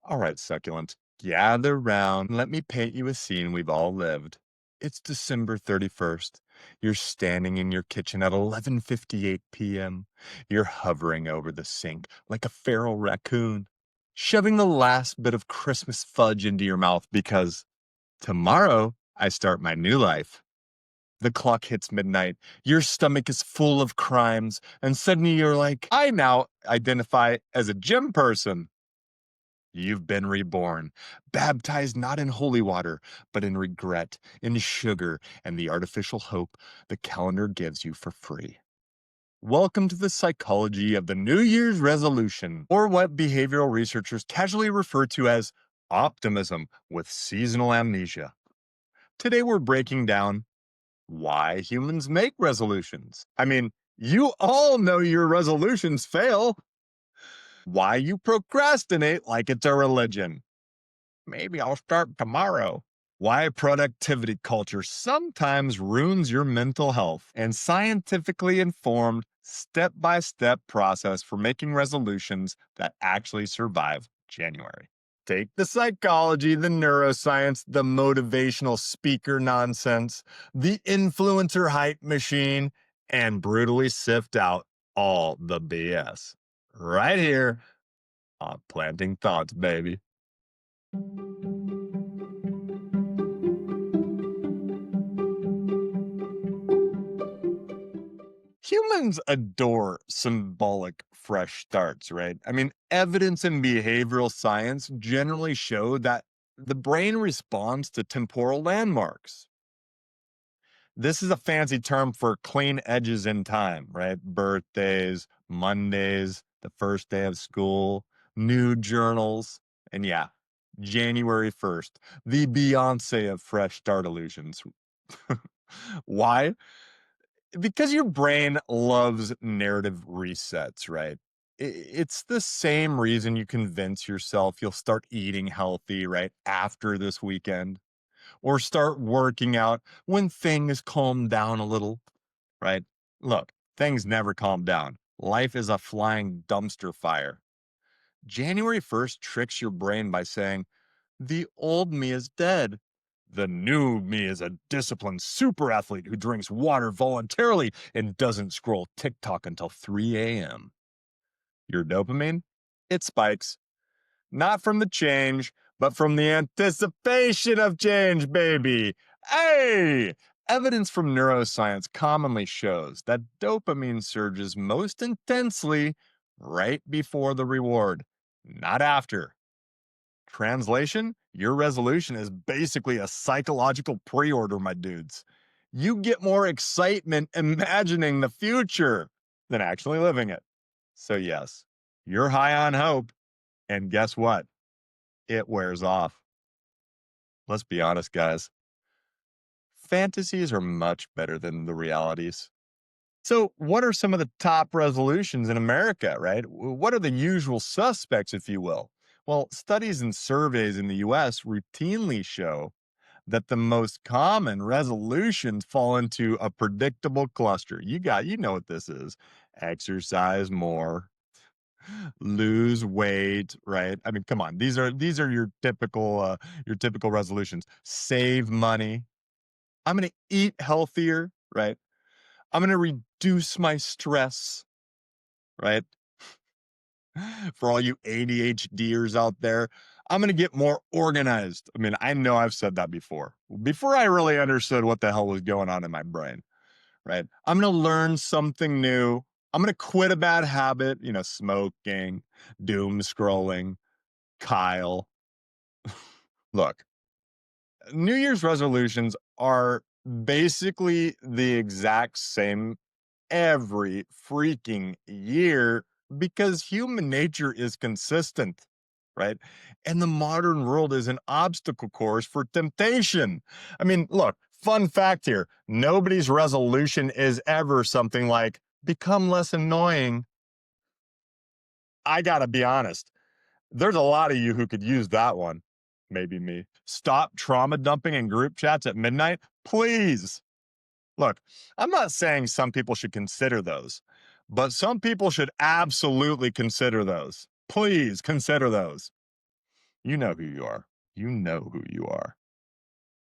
All right, succulent. Gather round. Let me paint you a scene we've all lived. It's December 31st. You're standing in your kitchen at 11:58 p.m. You're hovering over the sink like a feral raccoon, shoving the last bit of Christmas fudge into your mouth because tomorrow I start my new life. The clock hits midnight. Your stomach is full of crimes, and suddenly you're like, I now identify as a gym person. You've been reborn, baptized not in holy water, but in regret, in sugar, and the artificial hope the calendar gives you for free. Welcome to the psychology of the New Year's resolution, or what behavioral researchers casually refer to as optimism with seasonal amnesia. Today, we're breaking down why humans make resolutions. I mean, you all know your resolutions fail. Why you procrastinate like it's a religion. Maybe I'll start tomorrow. Why productivity culture sometimes ruins your mental health, and scientifically informed step by step process for making resolutions that actually survive January. Take the psychology, the neuroscience, the motivational speaker nonsense, the influencer hype machine, and brutally sift out all the BS. Right here on Planting Thoughts, baby. Humans adore symbolic fresh starts, right? I mean, evidence in behavioral science generally show that the brain responds to temporal landmarks. This is a fancy term for clean edges in time, right? Birthdays, Mondays, the first day of school, new journals, and yeah, January 1st, the Beyonce of fresh start illusions. Why? Because your brain loves narrative resets, right? It's the same reason you convince yourself you'll start eating healthy right after this weekend or start working out when things calm down a little, right? Look, things never calm down. Life is a flying dumpster fire. January 1st tricks your brain by saying, the old me is dead. The new me is a disciplined super athlete who drinks water voluntarily and doesn't scroll TikTok until 3 a.m. Your dopamine? It spikes. Not from the change, but from the anticipation of change, baby. Hey! Evidence from neuroscience commonly shows that dopamine surges most intensely right before the reward, not after. Translation, your resolution is basically a psychological pre order, my dudes. You get more excitement imagining the future than actually living it. So, yes, you're high on hope. And guess what? It wears off. Let's be honest, guys. Fantasies are much better than the realities. So, what are some of the top resolutions in America, right? What are the usual suspects, if you will? Well, studies and surveys in the US routinely show that the most common resolutions fall into a predictable cluster. You know what this is. Exercise more, lose weight, right? I mean, come on. These are your typical resolutions. Save money. I'm going to eat healthier, right? I'm going to reduce my stress, right? For all you ADHDers out there, I'm going to get more organized. I mean, I know I've said that before I really understood what the hell was going on in my brain, right? I'm going to learn something new. I'm going to quit a bad habit, smoking, doom scrolling, Kyle. Look, New Year's resolutions are basically the exact same every freaking year because human nature is consistent, right? And the modern world is an obstacle course for temptation. I mean, look, fun fact here, nobody's resolution is ever something like become less annoying. I got to be honest. There's a lot of you who could use that one. Maybe me. Stop trauma dumping in group chats at midnight, please. Look, I'm not saying some people should consider those, but some people should absolutely consider those. Please consider those. You know who you are. You know who you are.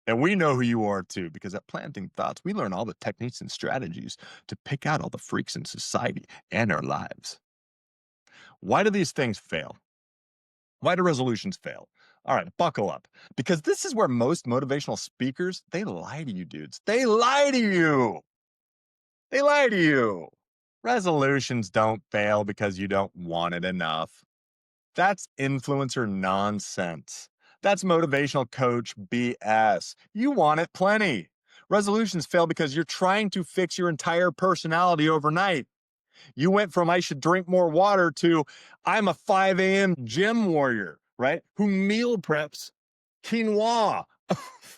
And we know who you are too, because at Planting Thoughts, we learn all the techniques and strategies to pick out all the freaks in society and our lives. Why do these things fail? Why do resolutions fail? All right, buckle up. Because this is where most motivational speakers, they lie to you, dudes. They lie to you. They lie to you. Resolutions don't fail because you don't want it enough. That's influencer nonsense. That's motivational coach BS. You want it plenty. Resolutions fail because you're trying to fix your entire personality overnight. You went from I should drink more water to I'm a 5 a.m. gym warrior, right? Who meal preps quinoa.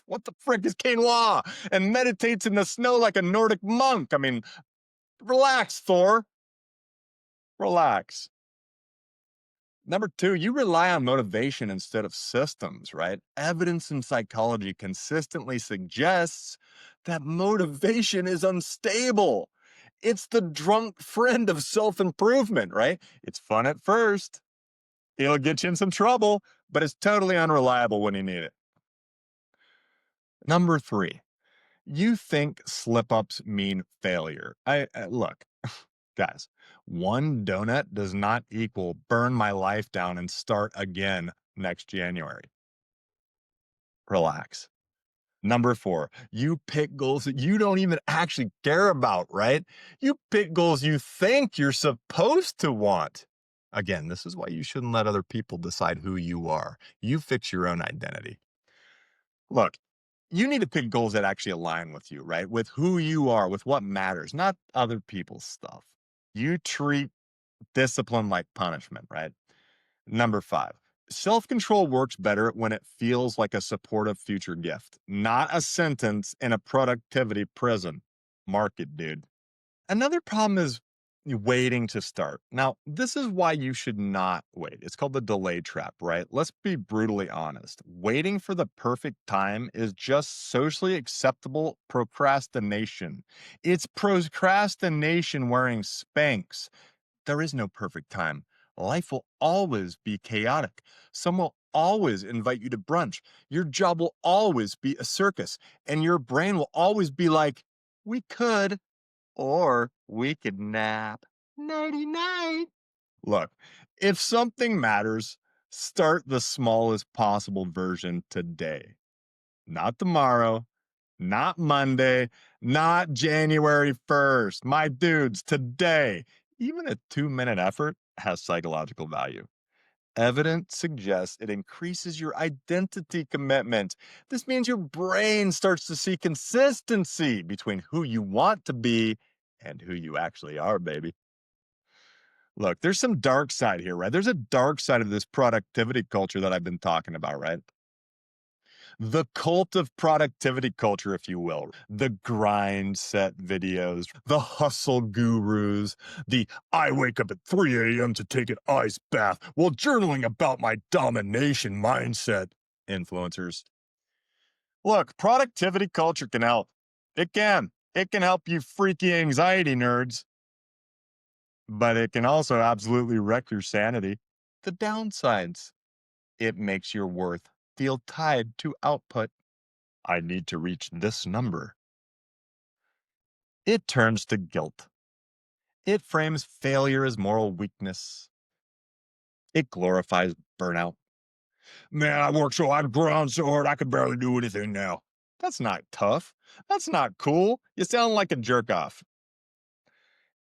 What the frick is quinoa? And meditates in the snow like a Nordic monk. I mean, relax, Thor. Relax. Number two, you rely on motivation instead of systems, right? Evidence in psychology consistently suggests that motivation is unstable. It's the drunk friend of self improvement, right? It's fun at first, it'll get you in some trouble, but it's totally unreliable when you need it. Number three, you think slip ups mean failure. Look, guys, one donut does not equal burn my life down and start again next January. Relax. Number four, you pick goals that you don't even actually care about, right? You pick goals you think you're supposed to want. Again, this is why you shouldn't let other people decide who you are. You fix your own identity. Look, you need to pick goals that actually align with you, right? With who you are, with what matters, not other people's stuff. You treat discipline like punishment, right? Number five, self control works better when it feels like a supportive future gift, not a sentence in a productivity prison. Mark it, dude. Another problem is waiting to start. Now, this is why you should not wait. It's called the delay trap, right? Let's be brutally honest. Waiting for the perfect time is just socially acceptable procrastination. It's procrastination wearing Spanx. There is no perfect time. Life will always be chaotic. Some will always invite you to brunch. Your job will always be a circus. And your brain will always be like, we could, or we could nap. Nighty night. Look, if something matters, start the smallest possible version today. Not tomorrow, not Monday, not January 1st. My dudes, today. Even a 2-minute effort has psychological value. Evidence suggests it increases your identity commitment. This means your brain starts to see consistency between who you want to be and who you actually are, baby. Look, there's some dark side here, right? There's a dark side of this productivity culture that I've been talking about, right? The cult of productivity culture, if you will, the grind set videos, the hustle gurus, the I wake up at 3 a.m. to take an ice bath while journaling about my domination mindset influencers. Look, productivity culture can help. It can. It can help you freaky anxiety nerds, but it can also absolutely wreck your sanity. The downsides, it makes your worth feel tied to output. I need to reach this number. It turns to guilt. It frames failure as moral weakness. It glorifies burnout. Man, I worked so hard, I ground so hard, I could barely do anything now. That's not tough. That's not cool. You sound like a jerk off.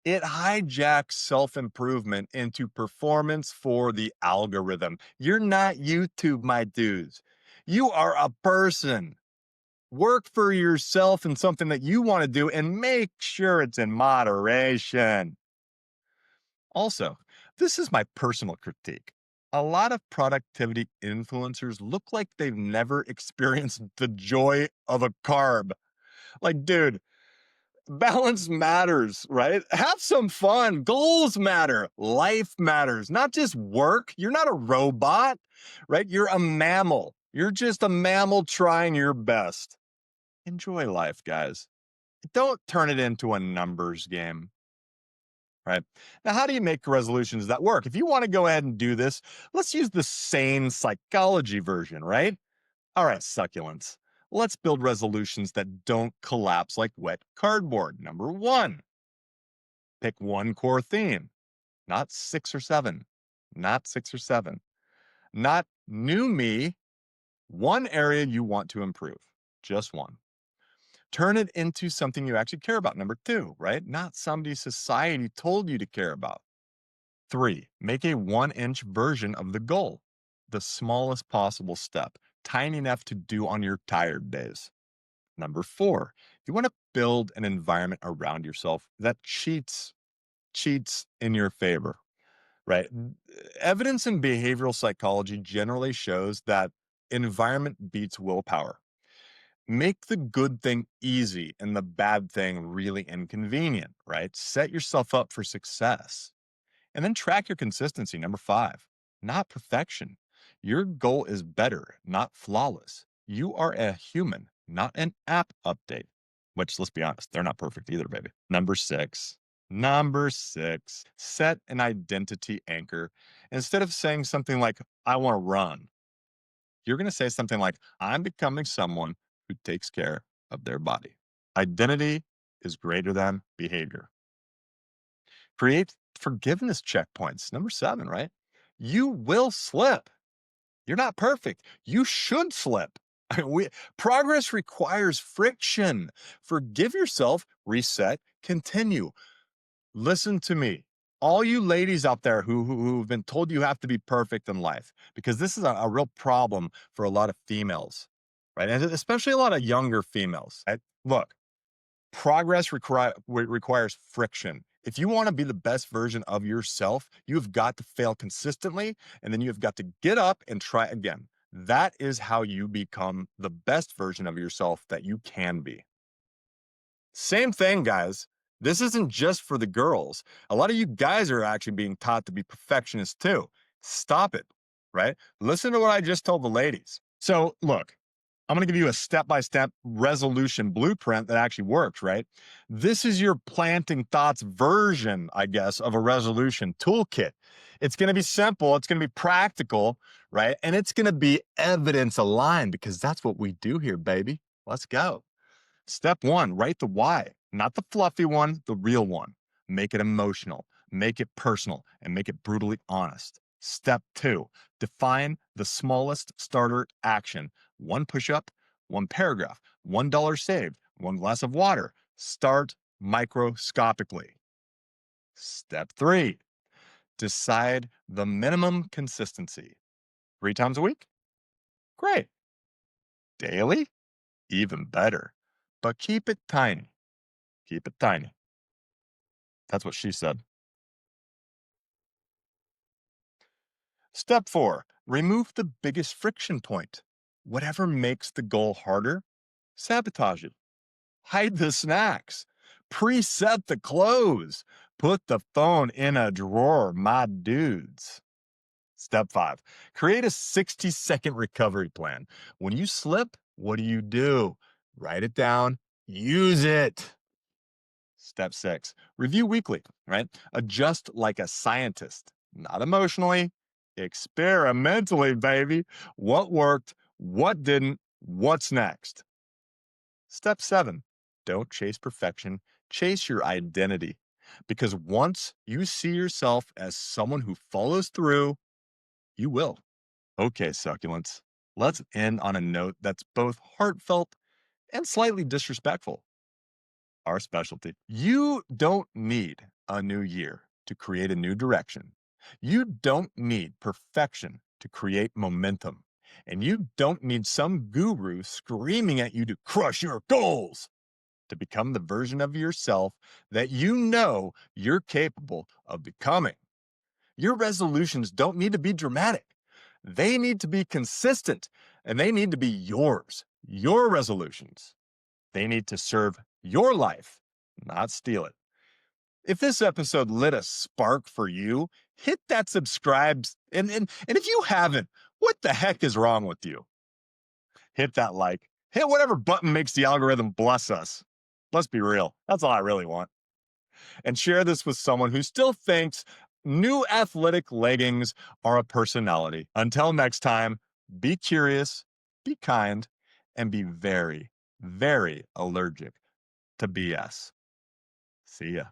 It hijacks self improvement into performance for the algorithm. You're not YouTube, my dudes. You are a person. Work for yourself and something that you want to do and make sure it's in moderation. Also, this is my personal critique. A lot of productivity influencers look like they've never experienced the joy of a carb. Like, dude, balance matters, right? Have some fun. Goals matter. Life matters, not just work. You're not a robot, right? You're a mammal. You're just a mammal trying your best. Enjoy life, guys. Don't turn it into a numbers game. right? Now, how do you make resolutions that work? If you want to go ahead and do this, let's use the sane psychology version, right? All right, succulents. Let's build resolutions that don't collapse like wet cardboard. Number one, pick one core theme, not six or seven, not six or seven, not new me, one area you want to improve, just one. Turn it into something you actually care about. Number two, right? Not somebody society told you to care about. Three, make a 1 inch version of the goal, the smallest possible step, tiny enough to do on your tired days. Number four, you want to build an environment around yourself that cheats in your favor, right? Evidence in behavioral psychology generally shows that environment beats willpower. Make the good thing easy and the bad thing really inconvenient, right? Set yourself up for success. And then track your consistency. Number five, not perfection. Your goal is better, not flawless. You are a human, not an app update, which let's be honest, they're not perfect either, baby. Number six, set an identity anchor. Instead of saying something like, I want to run, you're going to say something like, I'm becoming someone who takes care of their body. Identity is greater than behavior. Create forgiveness checkpoints. Number seven, right? You will slip. You're not perfect. You should slip. Progress requires friction. Forgive yourself, reset, continue. Listen to me. All you ladies out there who've been told you have to be perfect in life, because this is a real problem for a lot of females, right? And especially a lot of younger females. Right? Look, progress requires friction. If you want to be the best version of yourself, you've got to fail consistently, and then you've got to get up and try again. That is how you become the best version of yourself that you can be. Same thing, guys. This isn't just for the girls. A lot of you guys are actually being taught to be perfectionists too. Stop it, right? Listen to what I just told the ladies. So, look, I'm going to give you a step-by-step resolution blueprint that actually works, right? This is your planting thoughts version, I guess, of a resolution toolkit. It's going to be simple, it's going to be practical, right? And it's going to be evidence aligned because that's what we do here, baby. Let's go. Step one, write the why, not the fluffy one, the real one. Make it emotional, make it personal, and make it brutally honest. Step two, define the smallest starter action. One push up, one paragraph, $1 saved, one glass of water. Start microscopically. Step three, decide the minimum consistency. 3 times a week? Great. Daily? Even better. But keep it tiny. Keep it tiny. That's what she said. Step four, remove the biggest friction point. Whatever makes the goal harder, sabotage it. Hide the snacks. Preset the clothes. Put the phone in a drawer, my dudes. Step five, create a 60-second recovery plan. When you slip, what do? Write it down, use it. Step six, review weekly, right? Adjust like a scientist, not emotionally, experimentally, baby. What worked? What didn't? What's next? Step seven, don't chase perfection, chase your identity. Because once you see yourself as someone who follows through, you will. Okay, succulents, let's end on a note that's both heartfelt and slightly disrespectful. Our specialty. You don't need a new year to create a new direction. You don't need perfection to create momentum. And you don't need some guru screaming at you to crush your goals to become the version of yourself that you know you're capable of becoming. Your resolutions don't need to be dramatic. They need to be consistent and they need to be yours, your resolutions. They need to serve your life, not steal it. If this episode lit a spark for you, hit that subscribe. And if you haven't, what the heck is wrong with you? Hit that like. Hit whatever button makes the algorithm bless us. Let's be real. That's all I really want. and share this with someone who still thinks new athletic leggings are a personality. Until next time, be curious, be kind, and be very, very allergic to BS. See ya.